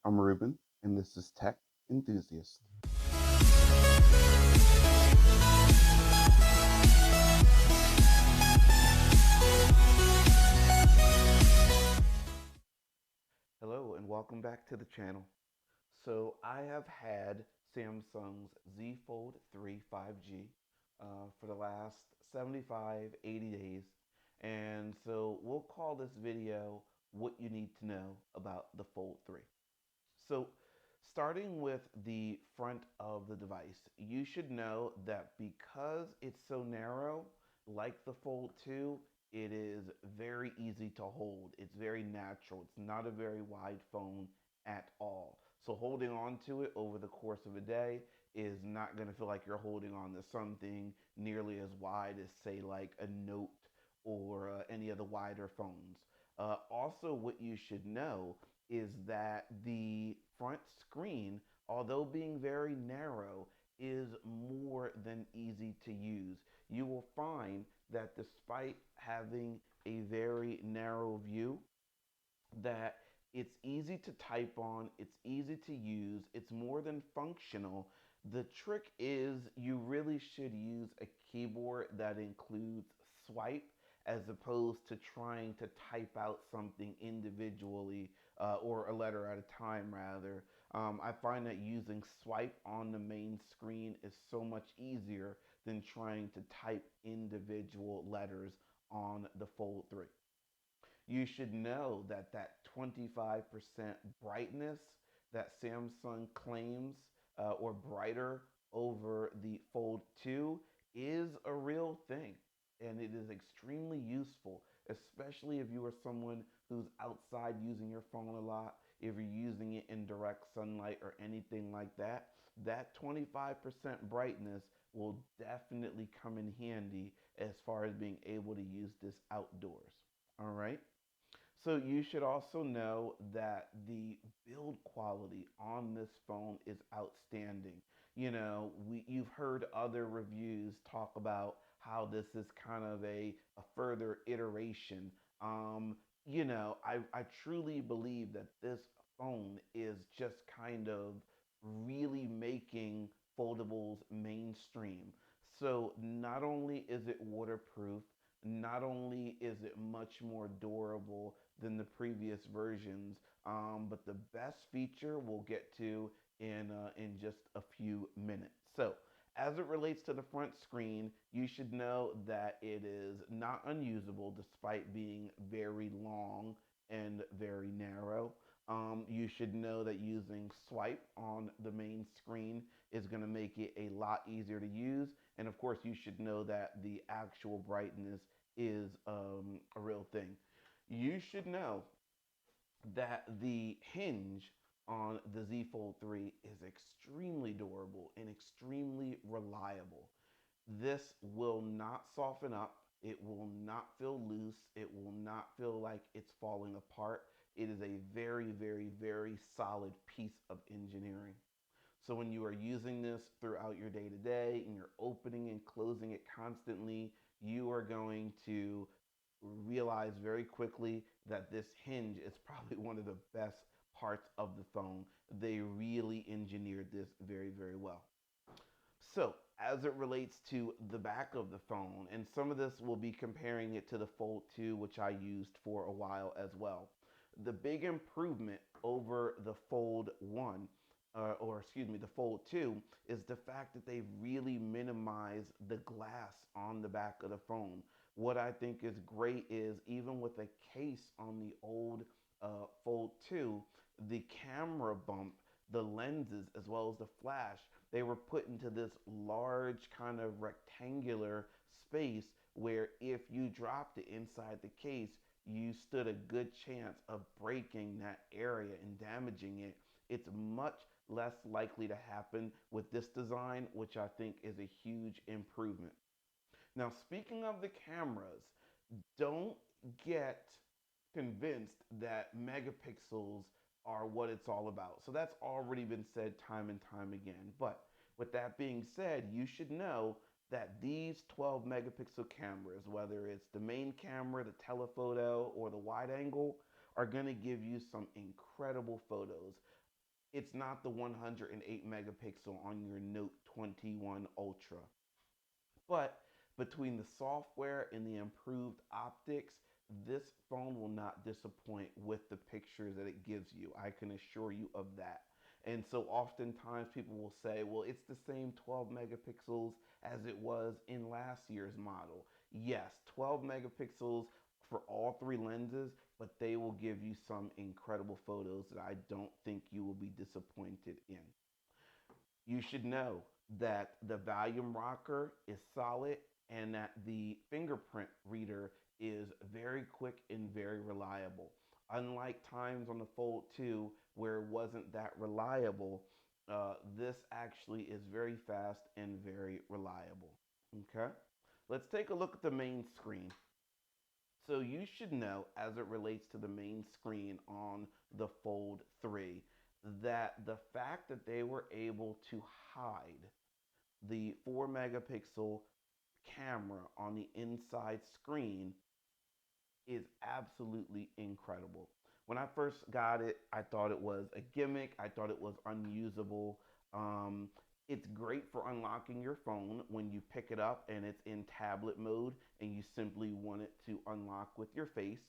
I'm Ruben, and this is Tech Enthusiast. Hello, and welcome back to the channel. So, I have had Samsung's Z Fold 3 5G for the last 75, 80 days, and so we'll call this video What You Need to Know About the Fold 3. So, starting with the front of the device, you should know that because it's so narrow, like the Fold 2, it is very easy to hold. It's very natural. It's not a very wide phone at all. So, holding on to it over the course of a day is not going to feel like you're holding on to something nearly as wide as, say, like a Note or any of the wider phones. Also, what you should know is that the front screen, although being very narrow, is more than easy to use. You will find that despite having a very narrow view, that it's easy to type on, it's easy to use, it's more than functional. The trick is you really should use a keyboard that includes swipe as opposed to trying to type out something individually or a letter at a time, rather. I find that using swipe on the main screen is so much easier than trying to type individual letters on the Fold 3. You should know that 25% brightness that Samsung claims, or brighter over the Fold 2, is a real thing. And it is extremely useful, especially if you are someone who's outside using your phone a lot, if you're using it in direct sunlight or anything like that. That 25% brightness will definitely come in handy as far as being able to use this outdoors. All right. So you should also know that the build quality on this phone is outstanding. You've heard other reviews talk about how this is kind of a further iteration. Um, I truly believe that this phone is just kind of really making foldables mainstream. So not only is it waterproof, not only is it much more durable than the previous versions, but the best feature we'll get to in just a few minutes. So, as it relates to the front screen, you should know that it is not unusable despite being very long and very narrow. You should know that using swipe on the main screen is going to make it a lot easier to use. And of course, you should know that the actual brightness is a real thing. You should know that the hinge on the Z Fold 3 is extremely durable and extremely reliable. This will not soften up. It will not feel loose. It will not feel like it's falling apart. It is a very, very, very solid piece of engineering. So when you are using this throughout your day to day and you're opening and closing it constantly, you are going to realize very quickly that this hinge is probably one of the best parts of the phone. They really engineered this very, very well. So, as it relates to the back of the phone, and some of this will be comparing it to the Fold 2, which I used for a while as well. The big improvement over the Fold 1, or excuse me, the Fold 2, is the fact that they really minimized the glass on the back of the phone. What I think is great is even with a case on the old Fold 2, the camera bump, the lenses, as well as the flash, they were put into this large kind of rectangular space where if you dropped it inside the case, you stood a good chance of breaking that area and damaging it. It's much less likely to happen with this design, which I think is a huge improvement. Now, speaking of the cameras, don't get convinced that megapixels are what it's all about. So that's already been said time and time again. But with that being said, you should know that these 12 megapixel cameras, whether it's the main camera, the telephoto, or the wide angle, are going to give you some incredible photos. It's not the 108 megapixel on your Note 21 Ultra. But between the software and the improved optics, this phone will not disappoint with the pictures that it gives you. I can assure you of that. And so oftentimes people will say, well, it's the same 12 megapixels as it was in last year's model. Yes, 12 megapixels for all three lenses, but they will give you some incredible photos that I don't think you will be disappointed in. You should know that the volume rocker is solid and that the fingerprint reader is very quick and very reliable. Unlike times on the Fold 2 where it wasn't that reliable, this actually is very fast and very reliable. Okay, let's take a look at the main screen. So you should know, as it relates to the main screen on the Fold 3, that the fact that they were able to hide the 4 megapixel camera on the inside screen is absolutely incredible. When I first got it, I thought it was a gimmick. I thought it was unusable. Um, it's great for unlocking your phone when you pick it up and it's in tablet mode and you simply want it to unlock with your face.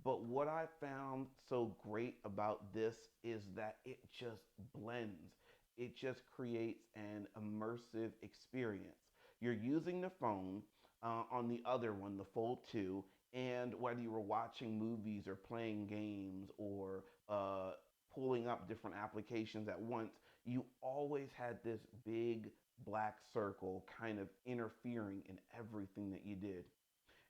But what I found so great about this is that it just blends. It just creates an immersive experience. You're using the phone on the other one, the Fold 2, and whether you were watching movies or playing games or pulling up different applications at once, you always had this big black circle kind of interfering in everything that you did.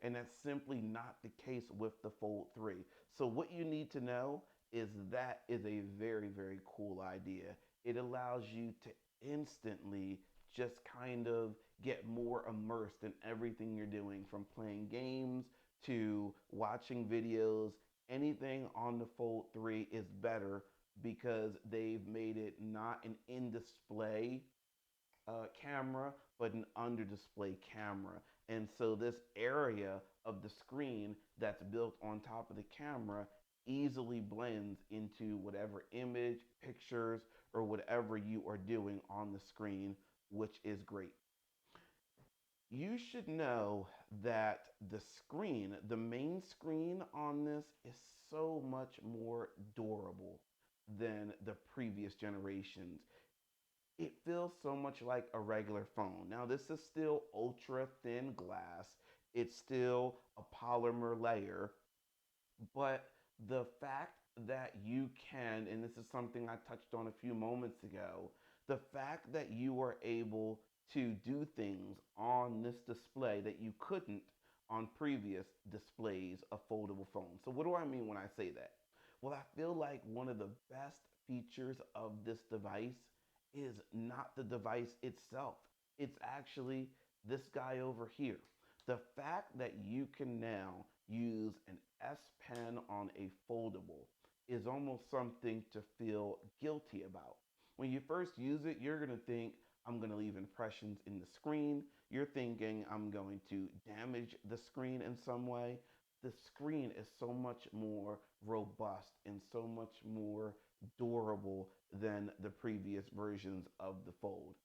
And that's simply not the case with the Fold 3. So, what you need to know is that is a very, very cool idea. It allows you to instantly just kind of get more immersed in everything you're doing, from playing games to watching videos. Anything on the Fold 3 is better because they've made it not an in display camera, but an under display camera. And so this area of the screen that's built on top of the camera easily blends into whatever image, pictures, or whatever you are doing on the screen, which is great. You should know that the screen, the main screen on this, is so much more durable than the previous generations. It feels so much like a regular phone. Now, this is still ultra thin glass, it's still a polymer layer, but the fact that you can, and this is something I touched on a few moments ago, the fact that you are able to do things on this display that you couldn't on previous displays of foldable phones. So, what do I mean when I say that? Well, I feel like one of the best features of this device is not the device itself, it's actually this guy over here. The fact that you can now use an S Pen on a foldable is almost something to feel guilty about. When you first use it, you're going to think, I'm going to leave impressions in the screen. You're thinking, I'm going to damage the screen in some way. The screen is so much more robust and so much more durable than the previous versions of the Fold.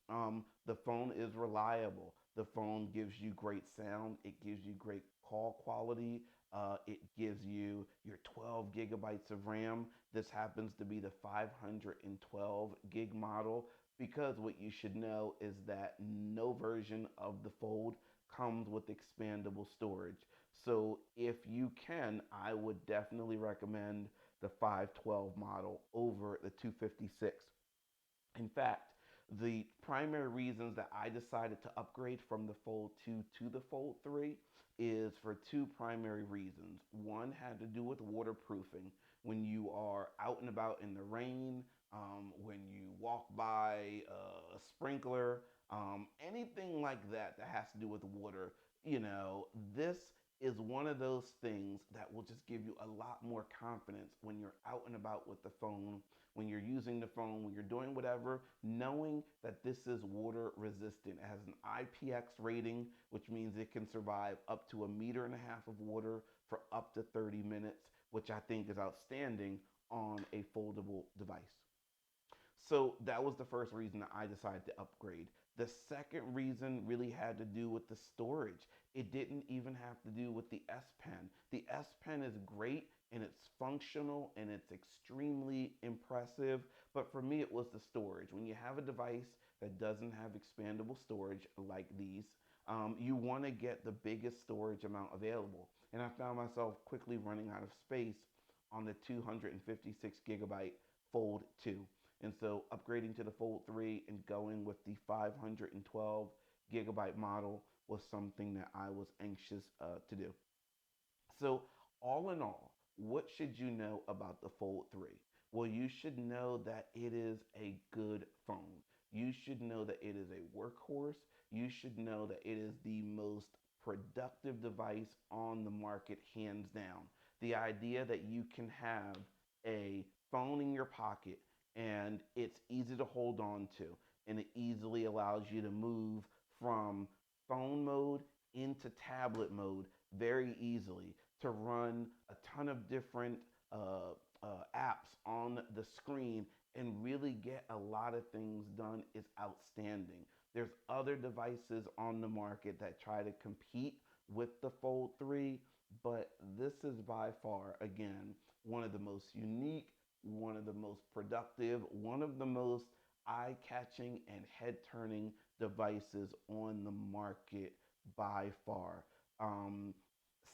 The phone is reliable. The phone gives you great sound. It gives you great call quality. It gives you your 12 gigabytes of RAM. This happens to be the 512 gig model because what you should know is that no version of the Fold comes with expandable storage. So if you can, I would definitely recommend the 512 model over the 256. In fact, the primary reasons that I decided to upgrade from the Fold 2 to the Fold 3 is for two primary reasons. One had to do with waterproofing. When you are out and about in the rain, when you walk by a sprinkler, anything like that that has to do with water, this is one of those things that will just give you a lot more confidence when you're out and about with the phone, when you're using the phone, when you're doing whatever, knowing that this is water resistant. It has an IPX rating, which means it can survive up to 1.5 meters of water for up to 30 minutes, which I think is outstanding on a foldable device. So that was the first reason that I decided to upgrade. The second reason really had to do with the storage. It didn't even have to do with the S Pen. The S Pen is great and it's functional and it's extremely impressive, but for me it was the storage. When you have a device that doesn't have expandable storage like these, you want to get the biggest storage amount available. And I found myself quickly running out of space on the 256 gigabyte Fold 2. And so upgrading to the Fold 3 and going with the 512 gigabyte model was something that I was anxious to do. So, all in all, what should you know about the Fold 3? Well, you should know that it is a good phone. You should know that it is a workhorse. You should know that it is the most productive device on the market, hands down. The idea that you can have a phone in your pocket and it's easy to hold on to, and it easily allows you to move from phone mode into tablet mode very easily, to run a ton of different apps on the screen and really get a lot of things done is outstanding. There's other devices on the market that try to compete with the Fold 3, but this is by far, again, one of the most unique, one of the most productive, one of the most eye catching and head turning devices on the market by far. Um,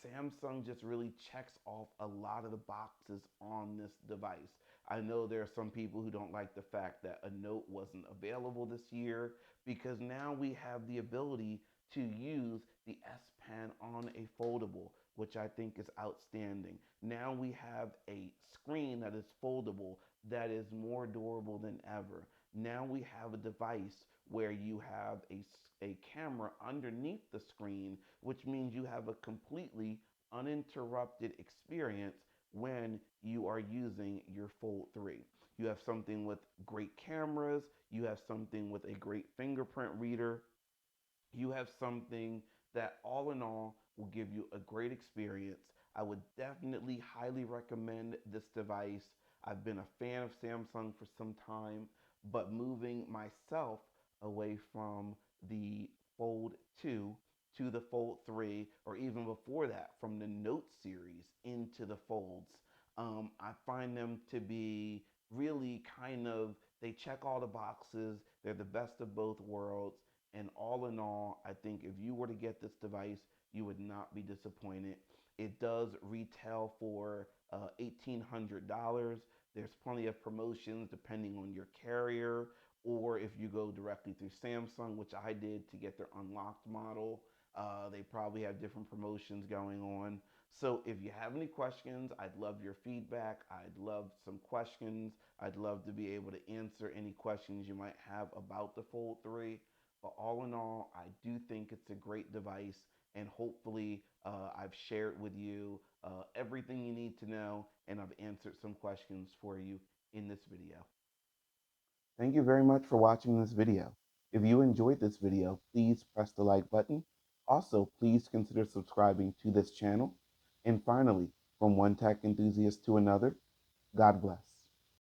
Samsung just really checks off a lot of the boxes on this device. I know there are some people who don't like the fact that a Note wasn't available this year, because now we have the ability to use the S Pen on a foldable, which I think is outstanding. Now we have a screen that is foldable that is more durable than ever. Now we have a device where you have a camera underneath the screen, which means you have a completely uninterrupted experience when you are using your Fold 3. You have something with great cameras, you have something with a great fingerprint reader, you have something that all in all will give you a great experience. I would definitely highly recommend this device. I've been a fan of Samsung for some time, but moving myself away from the Fold 2 to the Fold 3, or even before that, from the Note series into the Folds, I find them to be really kind of, they check all the boxes. They're the best of both worlds. And all in all, I think if you were to get this device, you would not be disappointed. It does retail for $1,800. There's plenty of promotions depending on your carrier, or if you go directly through Samsung, which I did to get their unlocked model, they probably have different promotions going on. So if you have any questions, I'd love your feedback. I'd love some questions. I'd love to be able to answer any questions you might have about the Fold 3. But all in all, I do think it's a great device, and hopefully, I've shared with you everything you need to know, and I've answered some questions for you in this video. Thank you very much for watching this video. If you enjoyed this video, please press the like button. Also, please consider subscribing to this channel. And finally, from one tech enthusiast to another, God bless.